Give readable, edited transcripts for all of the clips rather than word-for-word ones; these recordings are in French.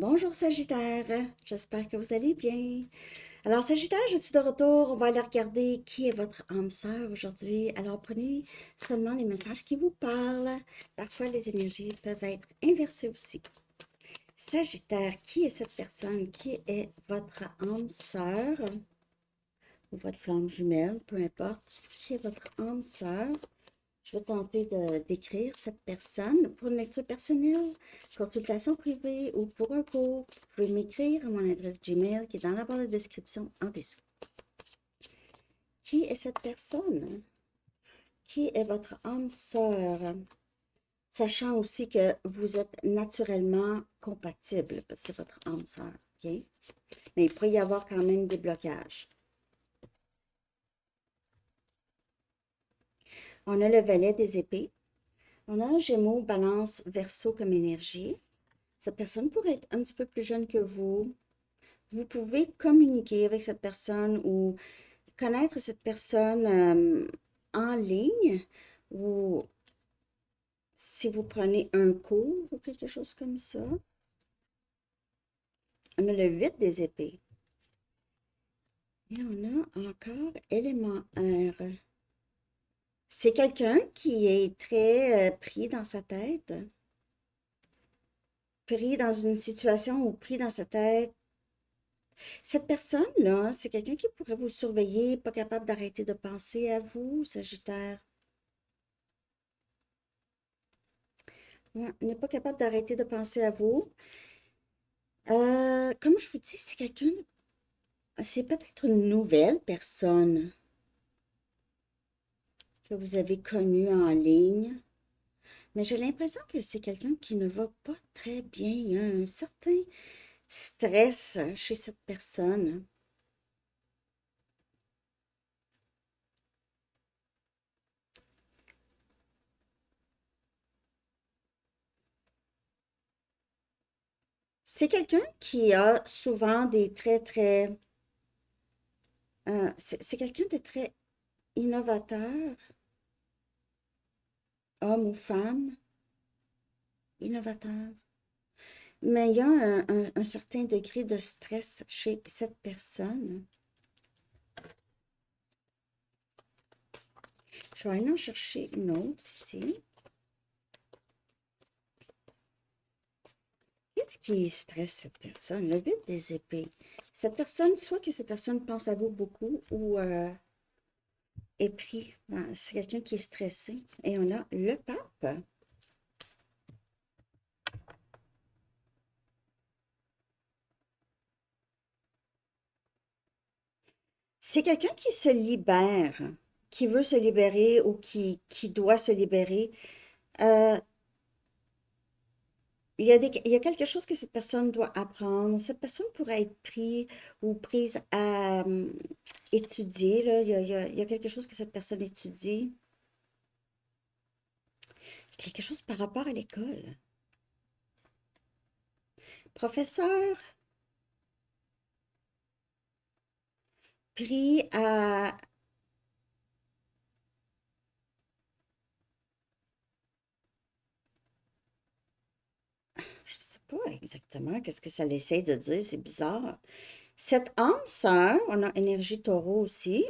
Bonjour Sagittaire, j'espère que vous allez bien. Alors Sagittaire, je suis de retour. On va aller regarder qui est votre âme sœur aujourd'hui. Alors prenez seulement les messages qui vous parlent. Parfois les énergies peuvent être inversées aussi. Sagittaire, qui est cette personne? Qui est votre âme sœur ou votre flamme jumelle, peu importe. Qui est votre âme sœur? Je vais tenter de décrire cette personne pour une lecture personnelle, consultation privée ou pour un cours. Vous pouvez m'écrire à mon adresse Gmail qui est dans la barre de description en dessous. Qui est cette personne? Qui est votre âme sœur? Sachant aussi que vous êtes naturellement compatible, parce que c'est votre âme sœur, ok? Mais il pourrait y avoir quand même des blocages. On a le valet des épées. On a un Gémeaux, Balance, Verseau comme énergie. Cette personne pourrait être un petit peu plus jeune que vous. Vous pouvez communiquer avec cette personne ou connaître cette personne en ligne ou si vous prenez un cours ou quelque chose comme ça. On a le 8 des épées. Et on a encore élément air. C'est quelqu'un qui est très pris dans sa tête, pris dans une situation ou pris dans sa tête. Cette personne-là, c'est quelqu'un qui pourrait vous surveiller, pas capable d'arrêter de penser à vous, Sagittaire. Ouais, n'est pas capable d'arrêter de penser à vous. Comme je vous dis, c'est quelqu'un, c'est peut-être une nouvelle personne que vous avez connue en ligne, mais j'ai l'impression que c'est quelqu'un qui ne va pas très bien. Il y a un certain stress chez cette personne. C'est quelqu'un qui a souvent des traits très... c'est quelqu'un de très innovateur, homme ou femme, innovateur. Mais il y a un certain degré de stress chez cette personne. Je vais aller en chercher une autre ici. Qu'est-ce qui stresse cette personne? Le 8 des épées. Cette personne, soit que cette personne pense à vous beaucoup ou est pris. C'est quelqu'un qui est stressé. Et on a le pape. C'est quelqu'un qui se libère, qui veut se libérer ou qui doit se libérer. Euh, il y a quelque chose que cette personne doit apprendre. Cette personne pourrait être prise ou prise à étudier. Là. Il y a quelque chose que cette personne étudie. Quelque chose par rapport à l'école. Professeur pris à... Je sais pas exactement qu'est-ce que ça l'essaie de dire. C'est bizarre. Cette âme sœur, on a énergie taureau aussi.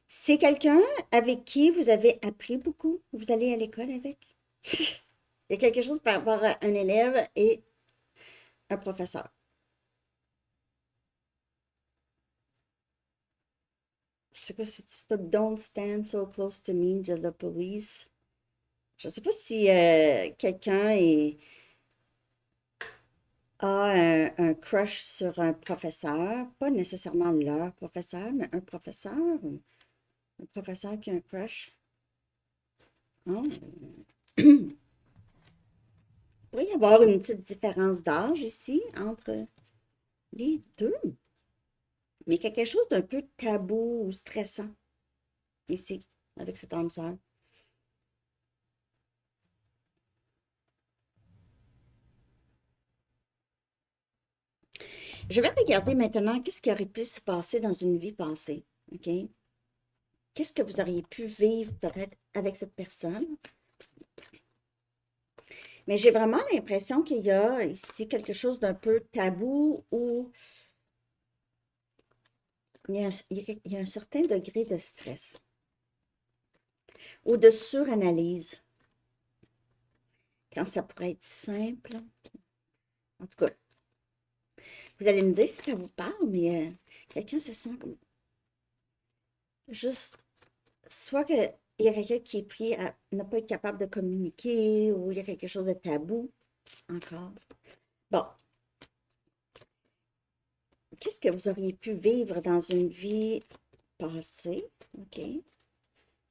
C'est quelqu'un avec qui vous avez appris beaucoup. Vous allez à l'école avec. Il y a quelque chose par rapport à un élève et un professeur. C'est quoi cette stop Don't stand so close to me de the police? Je ne sais pas si quelqu'un a un crush sur un professeur, pas nécessairement leur professeur, mais un professeur qui a un crush. Oh. Il pourrait y avoir une petite différence d'âge ici entre les deux, mais quelque chose d'un peu tabou ou stressant ici avec cette âme sœur. Je vais regarder maintenant qu'est-ce qui aurait pu se passer dans une vie passée. OK? Qu'est-ce que vous auriez pu vivre peut-être avec cette personne? Mais j'ai vraiment l'impression qu'il y a ici quelque chose d'un peu tabou ou il y a un certain degré de stress ou de suranalyse quand ça pourrait être simple. En tout cas, vous allez me dire si ça vous parle, mais quelqu'un se sent comme juste, soit qu'il y a quelqu'un qui est pris à ne pas être capable de communiquer ou il y a quelque chose de tabou encore. Bon, qu'est-ce que vous auriez pu vivre dans une vie passée? OK.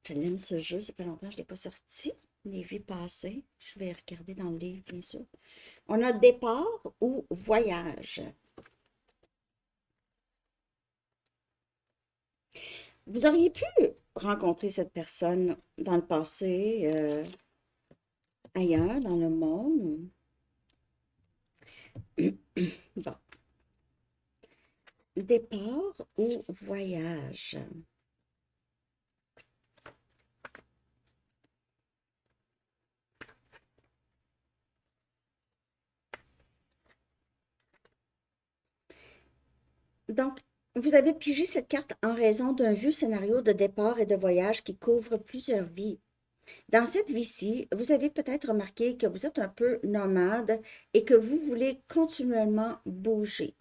Je l'aime ce jeu, ça fait longtemps que je ne l'ai pas sorti. Les vies passées. Je vais regarder dans le livre, bien sûr. On a départ ou voyage. Vous auriez pu rencontrer cette personne dans le passé, ailleurs, dans le monde. Bon. Départ ou voyage. Donc, vous avez pigé cette carte en raison d'un vieux scénario de départ et de voyage qui couvre plusieurs vies. Dans cette vie-ci, vous avez peut-être remarqué que vous êtes un peu nomade et que vous voulez continuellement bouger.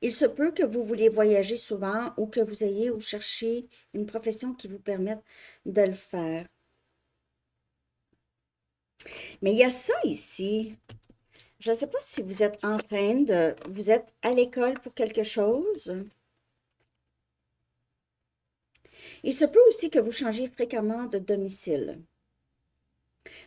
Il se peut que vous vouliez voyager souvent ou que vous ayez ou chercher une profession qui vous permette de le faire. Mais il y a ça ici. Je ne sais pas si vous êtes en train de... Vous êtes à l'école pour quelque chose. Il se peut aussi que vous changiez fréquemment de domicile.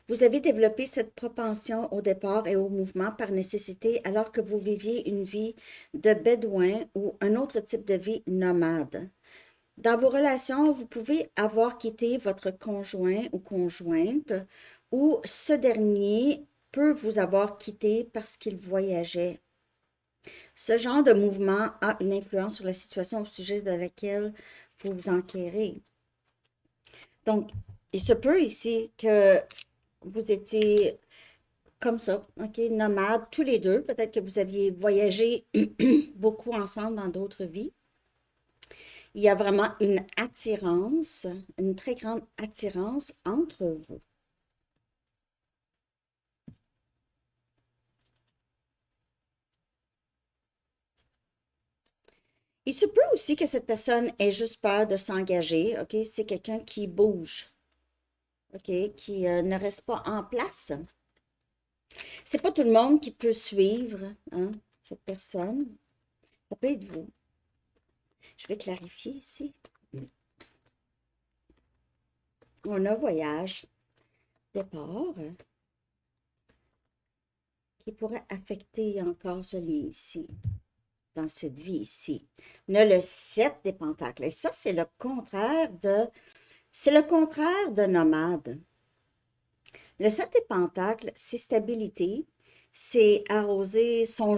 Vous avez développé cette propension au départ et au mouvement par nécessité alors que vous viviez une vie de bédouin ou un autre type de vie nomade. Dans vos relations, vous pouvez avoir quitté votre conjoint ou conjointe ou ce dernier peut vous avoir quitté parce qu'il voyageait. Ce genre de mouvement a une influence sur la situation au sujet de laquelle vous vous enquérez. Donc, il se peut ici que vous étiez comme ça, OK, nomades, tous les deux. Peut-être que vous aviez voyagé beaucoup ensemble dans d'autres vies. Il y a vraiment une attirance, une très grande attirance entre vous. Il se peut aussi que cette personne ait juste peur de s'engager, OK? C'est quelqu'un qui bouge, OK? Qui ne reste pas en place. C'est pas tout le monde qui peut suivre, hein, cette personne. Ça peut être vous. Je vais clarifier ici. On a voyage, départ, qui pourrait affecter encore ce lien ici, dans cette vie ici. On a le 7 des pentacles. Et ça, c'est le contraire de nomade. Le 7 des pentacles, c'est stabilité, c'est arroser son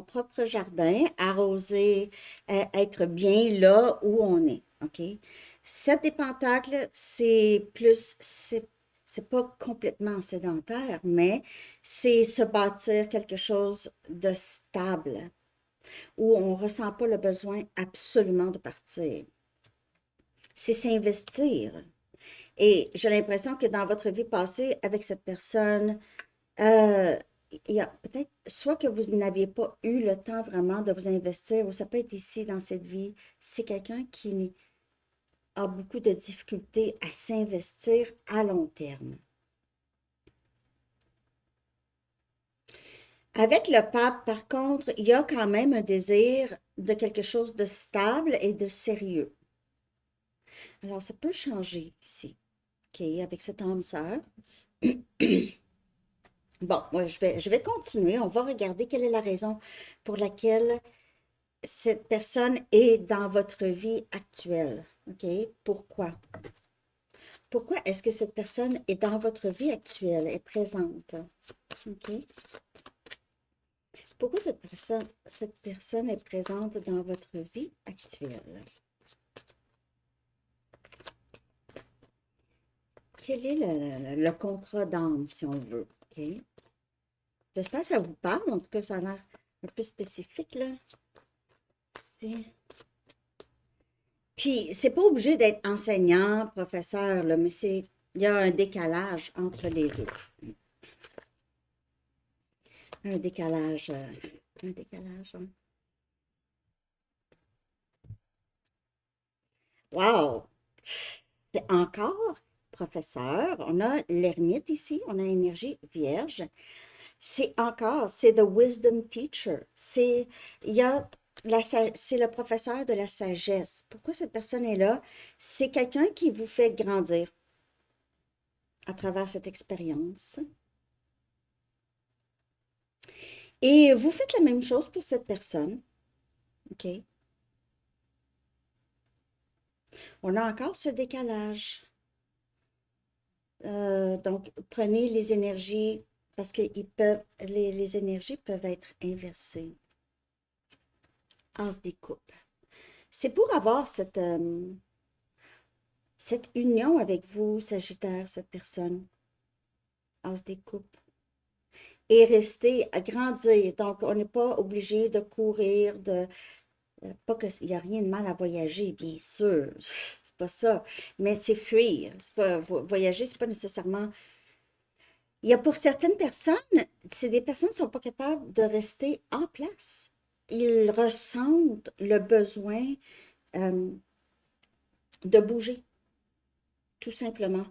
propre jardin, arroser, être bien là où on est, OK? 7 des pentacles, c'est plus, c'est pas complètement sédentaire, mais c'est se bâtir quelque chose de stable, où on ne ressent pas le besoin absolument de partir. C'est s'investir. Et j'ai l'impression que dans votre vie passée, avec cette personne, euh, il y a peut-être soit que vous n'aviez pas eu le temps vraiment de vous investir, ou ça peut être ici dans cette vie, c'est quelqu'un qui a beaucoup de difficultés à s'investir à long terme. Avec le pape, par contre, il y a quand même un désir de quelque chose de stable et de sérieux. Alors, ça peut changer ici, OK, avec cette âme sœur. Bon, moi, je vais continuer. On va regarder quelle est la raison pour laquelle cette personne est dans votre vie actuelle. OK? Pourquoi? Pourquoi est-ce que cette personne est dans votre vie actuelle, est présente? OK? Pourquoi cette personne est présente dans votre vie actuelle? Quel est le contrat d'âme, si on veut? OK? J'espère que ça vous parle. En tout cas, ça a l'air un peu spécifique, là. C'est... Puis, c'est pas obligé d'être enseignant, professeur, là, mais il y a un décalage entre les deux. Un décalage, un décalage, hein. Wow! C'est encore professeur. On a l'ermite ici, on a énergie vierge. C'est the wisdom teacher. Il y a c'est le professeur de la sagesse. Pourquoi cette personne est là? C'est quelqu'un qui vous fait grandir à travers cette expérience. Et vous faites la même chose pour cette personne. OK? On a encore ce décalage. Donc, prenez les énergies parce que les énergies peuvent être inversées. As des coupes. C'est pour avoir cette union avec vous, Sagittaire, cette personne. As des coupes. Et rester, à grandir. Donc, on n'est pas obligé de courir, pas qu'il n'y a rien de mal à voyager, bien sûr. C'est pas ça. Mais c'est fuir. C'est pas, voyager, c'est pas nécessairement. Il y a pour certaines personnes, c'est des personnes qui ne sont pas capables de rester en place. Ils ressentent le besoin euh, de bouger, tout simplement.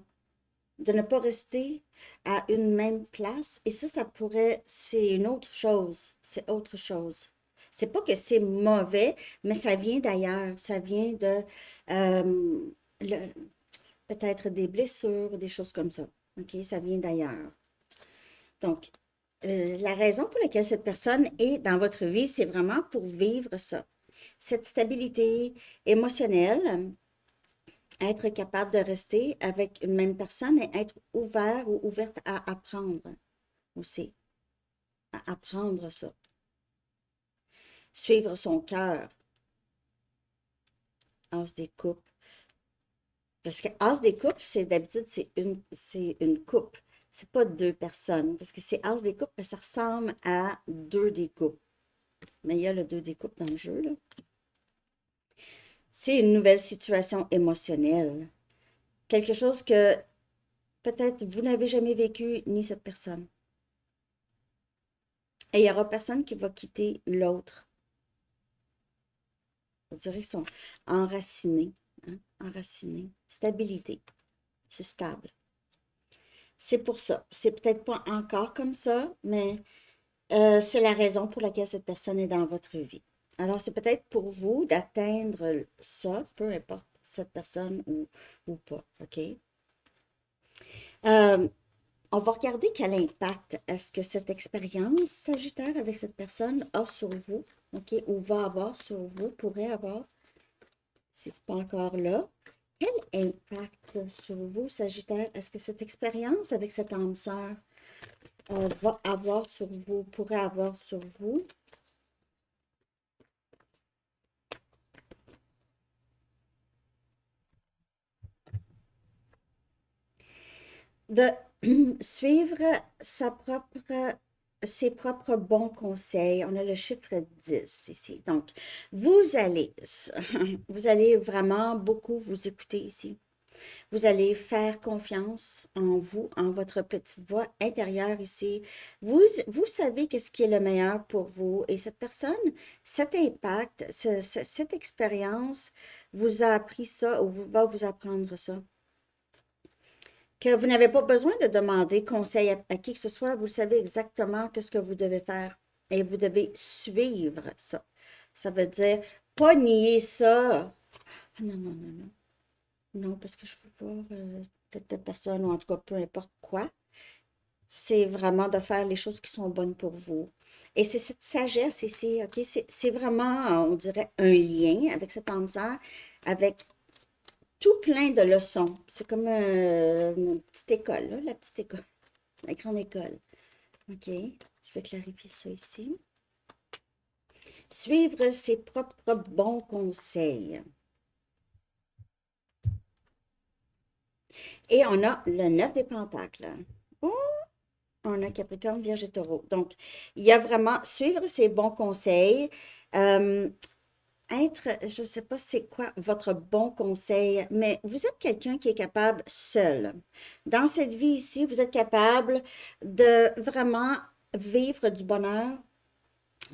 De ne pas rester à une même place. Et ça pourrait, c'est une autre chose. C'est autre chose. C'est pas que c'est mauvais, mais ça vient d'ailleurs. Ça vient de le- peut-être des blessures, des choses comme ça. OK? Ça vient d'ailleurs. Donc, la raison pour laquelle cette personne est dans votre vie, c'est vraiment pour vivre ça. Cette stabilité émotionnelle, être capable de rester avec une même personne et être ouvert ou ouverte à apprendre aussi, à apprendre ça. Suivre son cœur, as des coupes. Parce que as des coupes, c'est d'habitude, c'est une coupe. C'est pas deux personnes. Parce que c'est as des coupes, mais ça ressemble à deux des coupes. Mais il y a le deux des coupes dans le jeu, là. C'est une nouvelle situation émotionnelle. Quelque chose que peut-être vous n'avez jamais vécu, ni cette personne. Et il n'y aura personne qui va quitter l'autre. On dirait qu'ils sont enracinés. Hein? Enracinés. Stabilité. C'est stable. C'est pour ça. C'est peut-être pas encore comme ça, mais c'est la raison pour laquelle cette personne est dans votre vie. Alors, c'est peut-être pour vous d'atteindre ça, peu importe cette personne ou pas. OK? Euh, on va regarder quel impact est-ce que cette expérience Sagittaire avec cette personne a sur vous, OK, ou va avoir sur vous, pourrait avoir, si ce n'est pas encore là. Quel impact sur vous, Sagittaire, est-ce que cette expérience avec cette âme sœur va avoir sur vous, pourrait avoir sur vous? De suivre ses propres bons conseils. On a le chiffre 10 ici. Donc, vous allez, vous allez vraiment beaucoup vous écouter ici. Vous allez faire confiance en vous, en votre petite voix intérieure ici. Vous savez qu'est-ce qui est le meilleur pour vous. Et cette personne, cet impact, cette expérience vous a appris ça ou va vous apprendre ça. Que vous n'avez pas besoin de demander conseil à qui que ce soit. Vous savez exactement ce que vous devez faire. Et vous devez suivre ça. Ça veut dire pas nier ça. Ah non, non, non, non. Non, parce que je veux voir telle personne, ou en tout cas, peu importe quoi. C'est vraiment de faire les choses qui sont bonnes pour vous. Et c'est cette sagesse ici, OK? C'est vraiment, on dirait, un lien avec cette âme sœur, avec tout plein de leçons. C'est comme une petite école, là, la petite école, la grande école. OK? Je vais clarifier ça ici. Suivre ses propres bons conseils. Et on a le 9 des pentacles. Oh! On a Capricorne, Vierge et Taureau. Donc, il y a vraiment suivre ces bons conseils. Euh, je ne sais pas c'est quoi votre bon conseil, mais vous êtes quelqu'un qui est capable seul. Dans cette vie ici, vous êtes capable de vraiment vivre du bonheur,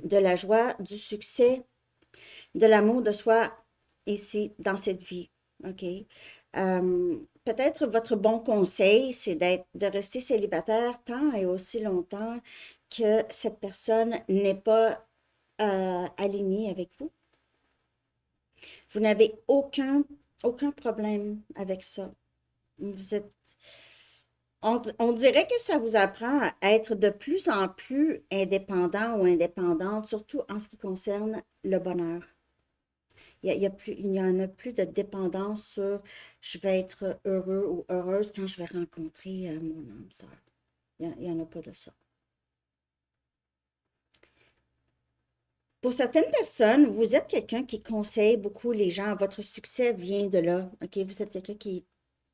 de la joie, du succès, de l'amour de soi ici, dans cette vie. OK? Peut-être votre bon conseil, c'est de rester célibataire tant et aussi longtemps que cette personne n'est pas alignée avec vous. Vous n'avez aucun problème avec ça. Vous êtes, on dirait que ça vous apprend à être de plus en plus indépendant ou indépendante, surtout en ce qui concerne le bonheur. Il n'y en a plus de dépendance sur je vais être heureux ou heureuse quand je vais rencontrer mon âme sœur. Il n'y en a pas de ça. Pour certaines personnes, vous êtes quelqu'un qui conseille beaucoup les gens. Votre succès vient de là. OK? Vous êtes quelqu'un qui est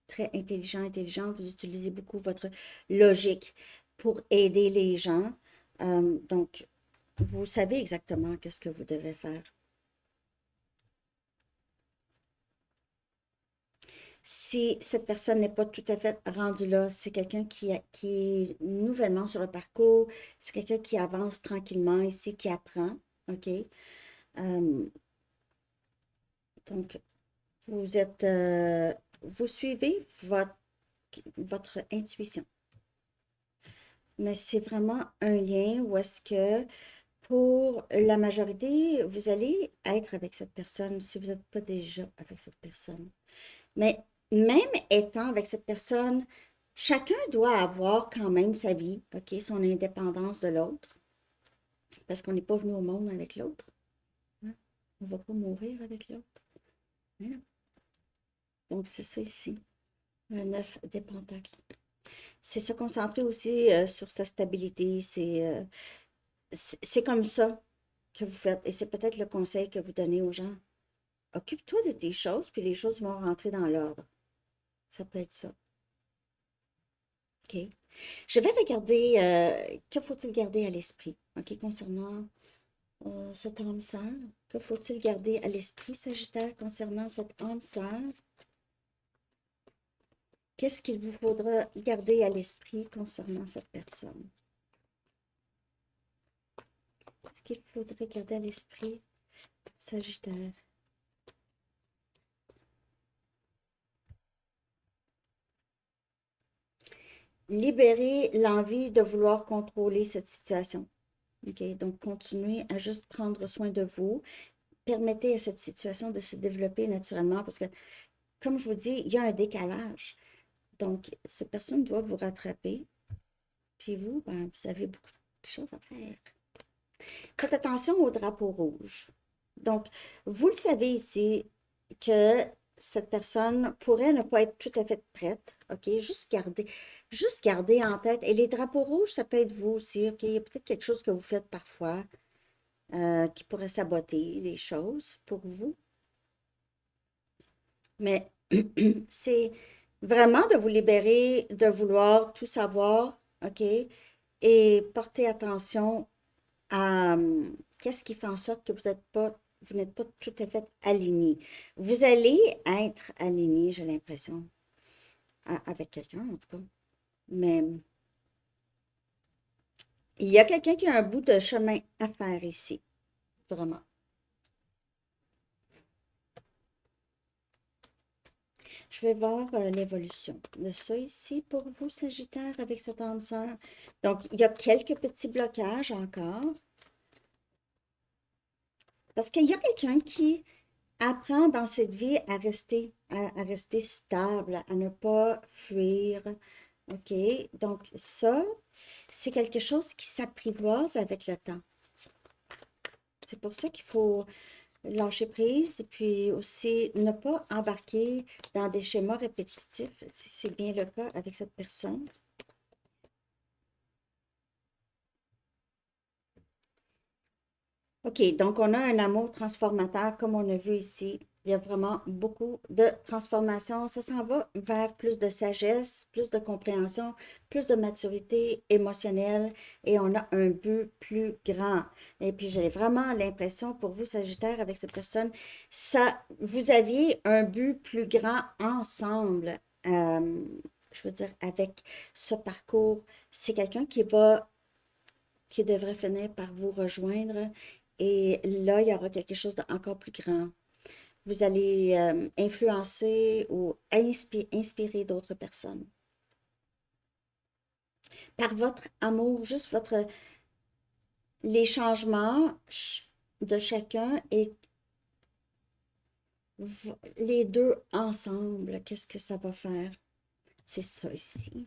très intelligent. Vous utilisez beaucoup votre logique pour aider les gens. Donc, vous savez exactement qu'est-ce que vous devez faire. Si cette personne n'est pas tout à fait rendue là, c'est quelqu'un qui est nouvellement sur le parcours, c'est quelqu'un qui avance tranquillement ici, qui apprend, OK? Euh, donc, vous suivez votre intuition. Mais c'est vraiment un lien où est-ce que pour la majorité, vous allez être avec cette personne si vous n'êtes pas déjà avec cette personne. Mais même étant avec cette personne, chacun doit avoir quand même sa vie, OK, son indépendance de l'autre, parce qu'on n'est pas venu au monde avec l'autre. Hein. On ne va pas mourir avec l'autre. Hein. Donc, c'est ça ici, un 9 des pentacles. C'est se concentrer aussi sur sa stabilité. C'est comme ça que vous faites. Et c'est peut-être le conseil que vous donnez aux gens. Occupe-toi de tes choses, puis les choses vont rentrer dans l'ordre. Ça peut être ça. OK. Je vais regarder, que faut-il garder à l'esprit, OK, concernant cette âme sœur? Que faut-il garder à l'esprit, Sagittaire, concernant cette âme sœur? Qu'est-ce qu'il vous faudra garder à l'esprit concernant cette personne? Qu'est-ce qu'il faudrait garder à l'esprit, Sagittaire? Libérer l'envie de vouloir contrôler cette situation. OK? Donc, continuez à juste prendre soin de vous. Permettez à cette situation de se développer naturellement parce que, comme je vous dis, il y a un décalage. Donc, cette personne doit vous rattraper. Puis vous, ben, vous avez beaucoup de choses à faire. Faites attention au drapeau rouge. Donc, vous le savez ici que cette personne pourrait ne pas être tout à fait prête. OK? Juste garder en tête. Et les drapeaux rouges, ça peut être vous aussi. OK? Il y a peut-être quelque chose que vous faites parfois qui pourrait saboter les choses pour vous. Mais c'est vraiment de vous libérer, de vouloir tout savoir, OK? Et porter attention à qu'est-ce qui fait en sorte que vous n'êtes pas tout à fait aligné. Vous allez être aligné, j'ai l'impression, avec quelqu'un, en tout cas. Mais il y a quelqu'un qui a un bout de chemin à faire ici, vraiment. Je vais voir l'évolution de ça ici pour vous, Sagittaire, avec cette âme sœur. Donc, il y a quelques petits blocages encore. Parce qu'il y a quelqu'un qui apprend dans cette vie à rester stable, à ne pas fuir. OK? Donc, ça, c'est quelque chose qui s'apprivoise avec le temps. C'est pour ça qu'il faut lâcher prise et puis aussi ne pas embarquer dans des schémas répétitifs, si c'est bien le cas avec cette personne. OK, donc on a un amour transformateur comme on a vu ici. Il y a vraiment beaucoup de transformation. Ça s'en va vers plus de sagesse, plus de compréhension, plus de maturité émotionnelle et on a un but plus grand. Et puis j'ai vraiment l'impression pour vous, Sagittaire, avec cette personne, ça, vous aviez un but plus grand ensemble. Euh, je veux dire, avec ce parcours, c'est quelqu'un qui devrait finir par vous rejoindre. Et là, il y aura quelque chose d'encore plus grand. Vous allez influencer ou inspirer d'autres personnes. Par votre amour, juste les changements de chacun et les deux ensemble, qu'est-ce que ça va faire? C'est ça ici.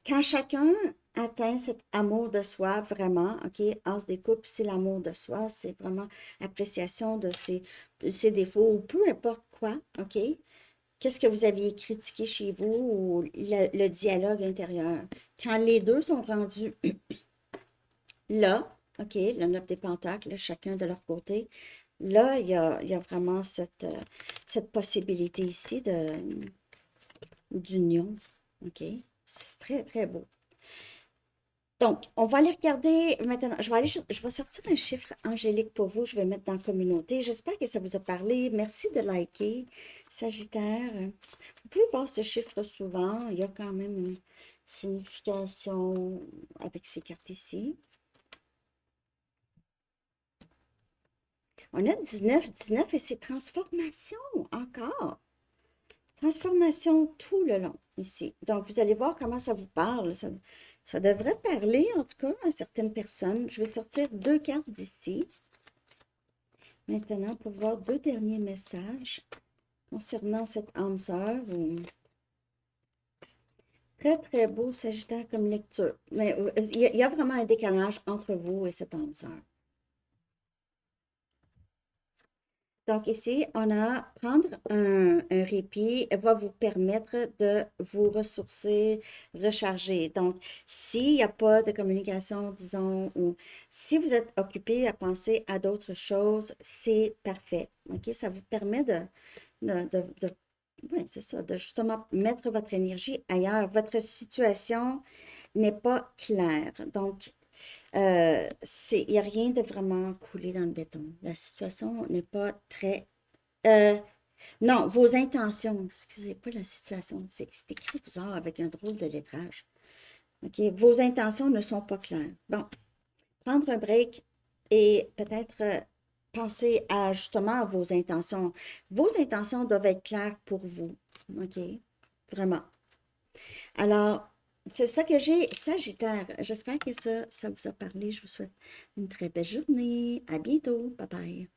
Quand chacun atteint cet amour de soi, vraiment, OK, as des coupes, c'est l'amour de soi, c'est vraiment appréciation de ses défauts, ou peu importe quoi, OK? Qu'est-ce que vous aviez critiqué chez vous ou le dialogue intérieur? Quand les deux sont rendus là, OK, le 9 des Pentacles, chacun de leur côté, là, il y a vraiment cette possibilité ici d'union, OK? C'est très, très beau. Donc, on va aller regarder maintenant. Je vais sortir un chiffre angélique pour vous. Je vais mettre dans la communauté. J'espère que ça vous a parlé. Merci de liker, Sagittaire. Vous pouvez voir ce chiffre souvent. Il y a quand même une signification avec ces cartes ici. On a 19, 19 et c'est transformation encore. Transformation tout le long ici. Donc, vous allez voir comment ça vous parle. Ça devrait parler, en tout cas, à certaines personnes. Je vais sortir deux cartes d'ici. Maintenant, pour voir deux derniers messages concernant cette âme sœur. Très, très beau, Sagittaire, comme lecture. Mais il y a vraiment un décalage entre vous et cette âme sœur. Donc ici, on a prendre un répit va vous permettre de vous ressourcer, recharger. Donc, s'il n'y a pas de communication, disons, ou si vous êtes occupé à penser à d'autres choses, c'est parfait. OK? Ça vous permet ouais, c'est ça, de justement mettre votre énergie ailleurs. Votre situation n'est pas claire. Donc, il n'y a rien de vraiment coulé dans le béton. La situation n'est pas très... euh, non, vos intentions, excusez pas la situation, c'est écrit bizarre avec un drôle de lettrage. OK, vos intentions ne sont pas claires. Bon, prendre un break et peut-être penser à justement à vos intentions. Vos intentions doivent être claires pour vous. OK, vraiment. Alors, c'est ça que j'ai, Sagittaire. J'espère que ça vous a parlé. Je vous souhaite une très belle journée. À bientôt. Bye bye.